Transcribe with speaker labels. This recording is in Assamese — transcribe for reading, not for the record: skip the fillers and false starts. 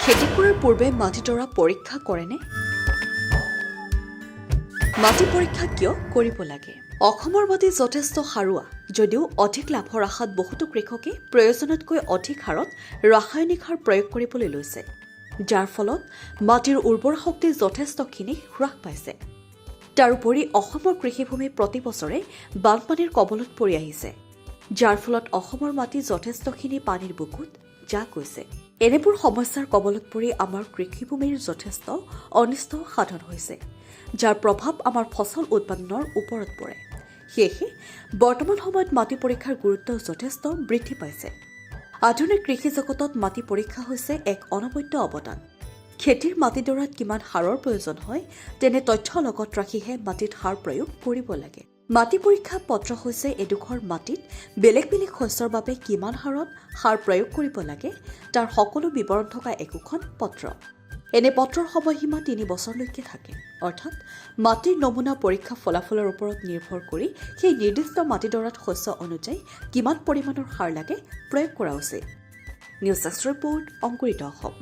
Speaker 1: খেতি কৰাৰ পূৰ্বে মাটিডৰা পৰীক্ষা কৰেনে? মাটি পৰীক্ষা কিয় কৰিব লাগে? অসমৰ মাটি যথেষ্ট সাৰুৱা যদিও অধিক লাভৰ আশাত বহুতো কৃষকে প্ৰয়োজনতকৈ অধিক হাৰত ৰাসায়নিক সাৰ প্ৰয়োগ কৰিবলৈ লৈছে, যাৰ ফলত মাটিৰ উৰ্বৰ শক্তি যথেষ্টখিনি হ্ৰাস পাইছে। তাৰোপৰি অসমৰ কৃষিভূমি প্ৰতি বছৰে বানপানীৰ কবলত পৰি আহিছে, যাৰ ফলত অসমৰ মাটি যথেষ্টখিনি পানীৰ বুকুত জাহ গৈছে। এনেবোৰ সমস্যাৰ কবলত পৰি আমাৰ কৃষিভূমিৰ যথেষ্ট অনিষ্ট সাধন হৈছে, যাৰ প্ৰভাৱ আমাৰ ফচল উৎপাদনৰ ওপৰত পৰে। সেয়েহে বৰ্তমান সময়ত মাটি পৰীক্ষাৰ গুৰুত্ব যথেষ্ট বৃদ্ধি পাইছে। আধুনিক কৃষি জগতত মাটি পৰীক্ষা হৈছে এক অনবদ্য অৱদান। খেতিৰ মাটিডৰাত কিমান সাৰৰ প্ৰয়োজন হয় তেনে তথ্য লগত ৰাখিহে মাটিত সাৰ প্ৰয়োগ কৰিব লাগে। মাটি পৰীক্ষা পত্ৰ হৈছে এডোখৰ মাটিত বেলেগ বেলেগ শস্যৰ বাবে কিমান হাৰত সাৰ প্ৰয়োগ কৰিব লাগে তাৰ সকলো বিৱৰণ থকা একোখন পত্ৰ। এনে পত্ৰৰ সময়সীমা ৩ বছৰলৈকে থাকে, অৰ্থাৎ মাটিৰ নমুনা পৰীক্ষা ফলাফলৰ ওপৰত নিৰ্ভৰ কৰি সেই নিৰ্দিষ্ট মাটিডৰাত শস্য অনুযায়ী কিমান পৰিমাণৰ সাৰ লাগে প্ৰয়োগ কৰা উচিত। নিউজ ডেস্ক ৰিপৰ্ট, অংকুৰিত অসম।